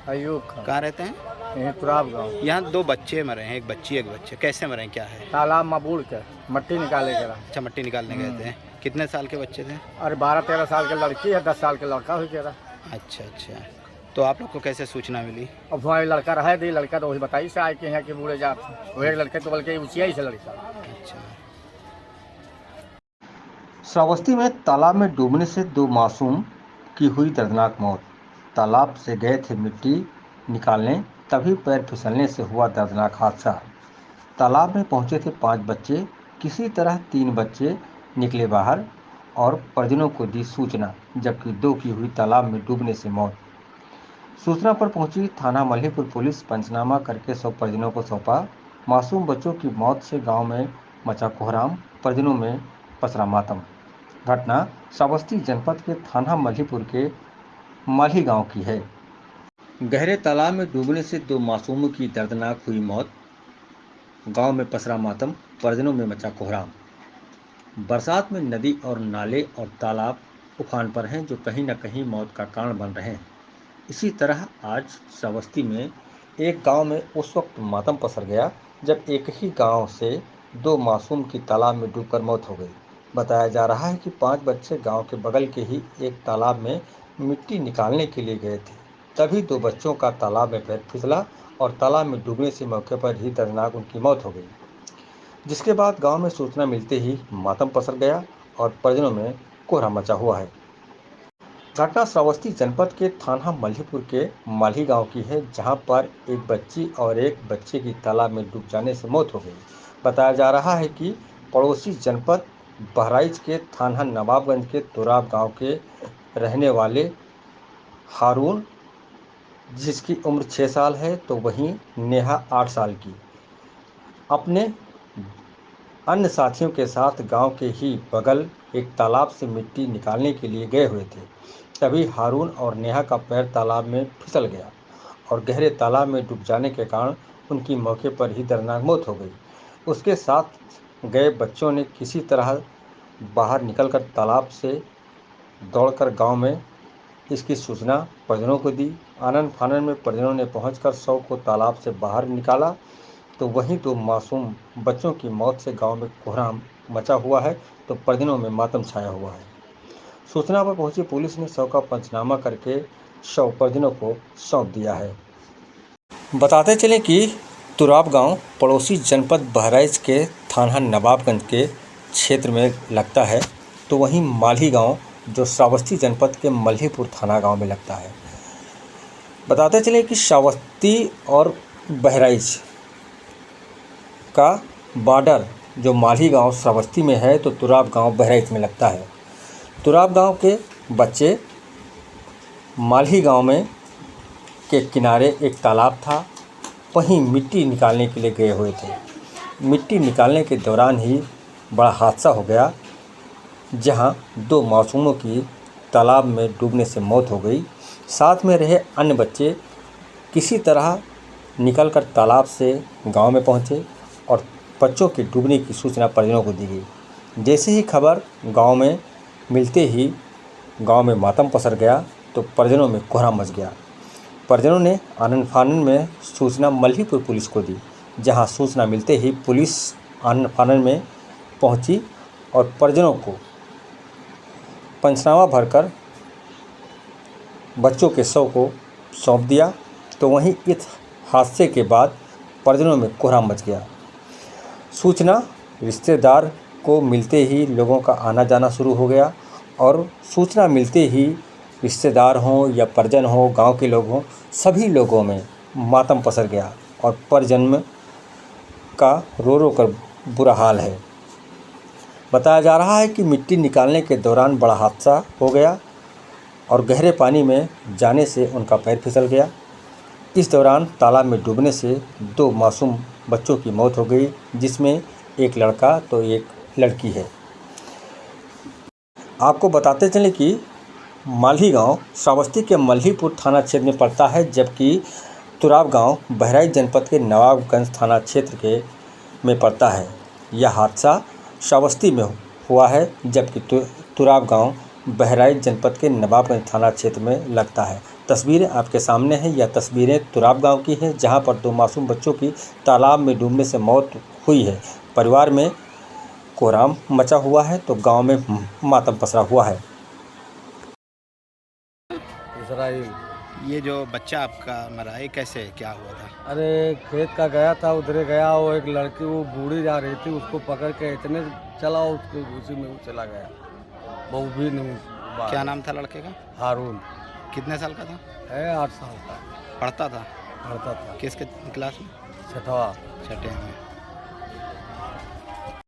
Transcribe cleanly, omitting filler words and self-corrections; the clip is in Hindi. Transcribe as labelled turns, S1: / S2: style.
S1: अयूब खान।
S2: कहाँ रहते हैं?
S1: यहीं तुराब गाँव।
S2: यहाँ दो बच्चे मरे हैं, एक बच्ची एक बच्चे, कैसे मरे हैं, क्या है?
S1: तालाब में बूड़ के मट्टी निकाले के रहा।
S2: अच्छा, मिट्टी निकालने गए थे। कितने साल के बच्चे थे?
S1: अरे 12-13 साल की लड़की है, 10 साल के लड़का हो गया।
S2: अच्छा अच्छा। तो आप लोग को कैसे सूचना मिली?
S1: अब वहाँ एक लड़का रहा दी, लड़का तो वही बताई से आए कि यहाँ के बूढ़े जात वो एक लड़के तो बल्कि ऊँचिया ही से लड़का।
S2: अच्छा।
S3: श्रावस्ती में तालाब में डूबने से दो मासूम की हुई दर्दनाक मौत। तालाब से गए थे मिट्टी निकालने, तभी पैर फिसलने से हुआ दर्दनाक हादसा। तालाब में पहुंचे थे 5 बच्चे, किसी तरह 3 बच्चे निकले बाहर और परिजनों को दी सूचना, जबकि 2 की हुई तालाब में डूबने से मौत। सूचना पर पहुंची थाना मल्हीपुर पुलिस पंचनामा करके 100 परिजनों को सौंपा। मासूम बच्चों की मौत से गांव में मचा कोहराम, परिजनों में पसरा मातम। घटना श्रावस्ती जनपद के थाना मल्हीपुर के माली गांव की है। गहरे तालाब में डूबने से 2 मासूमों की दर्दनाक हुई मौत, गांव में पसरा मातम, परिजनों में मचा कोहराम। बरसात में नदी और नाले और तालाब उफान पर हैं, जो कहीं न कहीं मौत का कारण बन रहे हैं। इसी तरह आज श्रावस्ती में एक गांव में उस वक्त मातम पसर गया जब एक ही गांव से 2 मासूम की तालाब में डूबकर मौत हो गई। बताया जा रहा है कि 5 बच्चे गांव के बगल के ही एक तालाब में मिट्टी निकालने के लिए गए थे, तभी 2 बच्चों का तालाब में पैर फिसला और तालाब में डूबने से मौके पर ही दर्दनाक उनकी मौत हो गई, जिसके बाद गांव में सूचना मिलते ही मातम पसर गया और परिजनों में कोहराम मचा हुआ है। घटना श्रावस्ती जनपद के थाना मल्हीपुर के माली गांव की है, जहां पर एक बच्ची और एक बच्चे की तालाब में डूब जाने से मौत हो गई। बताया जा रहा है कि पड़ोसी जनपद बहराइच के थाना नवाबगंज के तुराब गांव के रहने वाले हारून, जिसकी उम्र 6 साल है, तो वहीं नेहा 8 साल की, अपने अन्य साथियों के साथ गांव के ही बगल एक तालाब से मिट्टी निकालने के लिए गए हुए थे। तभी हारून और नेहा का पैर तालाब में फिसल गया और गहरे तालाब में डूब जाने के कारण उनकी मौके पर ही दर्दनाक मौत हो गई। उसके साथ गए बच्चों ने किसी तरह बाहर निकलकर तालाब से दौड़कर गांव में इसकी सूचना परिजनों को दी। आनन फानन में परिजनों ने पहुंचकर शव को तालाब से बाहर निकाला, तो वहीं 2 मासूम बच्चों की मौत से गांव में कोहराम मचा हुआ है, तो परिजनों में मातम छाया हुआ है। सूचना पर पहुंची पुलिस ने शव का पंचनामा करके शव परिजनों को सौंप दिया है। बताते चलें कि तुराब गांव पड़ोसी जनपद बहराइच के थाना नवाबगंज के क्षेत्र में लगता है, तो वहीं माली गांव जो श्रावस्ती जनपद के मल्हीपुर थाना गांव में लगता है। बताते चलें कि श्रावस्ती और बहराइच का बॉर्डर जो माली गांव श्रावस्ती में है, तो तुराब गांव बहराइच में लगता है। तुराब गांव के बच्चे माली गांव में के किनारे एक तालाब था, वहीं मिट्टी निकालने के लिए गए हुए थे। मिट्टी निकालने के दौरान ही बड़ा हादसा हो गया, जहां 2 मासूमों की तालाब में डूबने से मौत हो गई। साथ में रहे अन्य बच्चे किसी तरह निकलकर तालाब से गांव में पहुंचे और बच्चों के डूबने की सूचना परिजनों को दी गई। जैसे ही खबर गांव में मिलते ही गांव में मातम पसर गया, तो परिजनों में कोहराम मच गया। परिजनों ने आनन फानन में सूचना मल्हीपुर पुलिस को दी, जहां सूचना मिलते ही पुलिस आनन फानन में पहुंची और परिजनों को पंचनामा भरकर बच्चों के शव को सौंप दिया। तो वहीं इस हादसे के बाद परिजनों में कोहराम मच गया। सूचना रिश्तेदार को मिलते ही लोगों का आना जाना शुरू हो गया और सूचना मिलते ही रिश्तेदार हों या परिजन हों, गांव के लोग हों, सभी लोगों में मातम पसर गया और परिजन का रो रो कर बुरा हाल है। बताया जा रहा है कि मिट्टी निकालने के दौरान बड़ा हादसा हो गया और गहरे पानी में जाने से उनका पैर फिसल गया। इस दौरान तालाब में डूबने से 2 मासूम बच्चों की मौत हो गई, जिसमें एक लड़का तो एक लड़की है। आपको बताते चलें कि माली गांव श्रावस्ती के मल्हीपुर थाना क्षेत्र में पड़ता है, जबकि तुराब गांव बहराइच जनपद के नवाबगंज थाना क्षेत्र में पड़ता है। यह हादसा श्रावस्ती में हुआ है, जबकि तुराब गांव बहराइच जनपद के नवाबगंज थाना क्षेत्र में लगता है। तस्वीरें आपके सामने हैं। यह तस्वीरें तुराब गांव की हैं, जहां पर 2 मासूम बच्चों की तालाब में डूबने से मौत हुई है। परिवार में कोहराम मचा हुआ है तो गांव में मातम पसरा हुआ है।
S4: इसराइल।
S2: ये जो बच्चा आपका मरा है कैसे क्या हुआ था?
S4: अरे खेत का गया था, उधरे गया, वो एक लड़की वो बूढ़ी जा रही थी, उसको पकड़ के इतने चला उसके उसी में वो चला गया। वो भी नहीं
S2: क्या नाम था लड़के का?
S4: हारून।
S2: कितने साल का था?
S4: है 8 साल का।
S2: पढ़ता था?
S4: पढ़ता था
S2: किस क्लास में?
S4: 6वां।
S2: छठे में।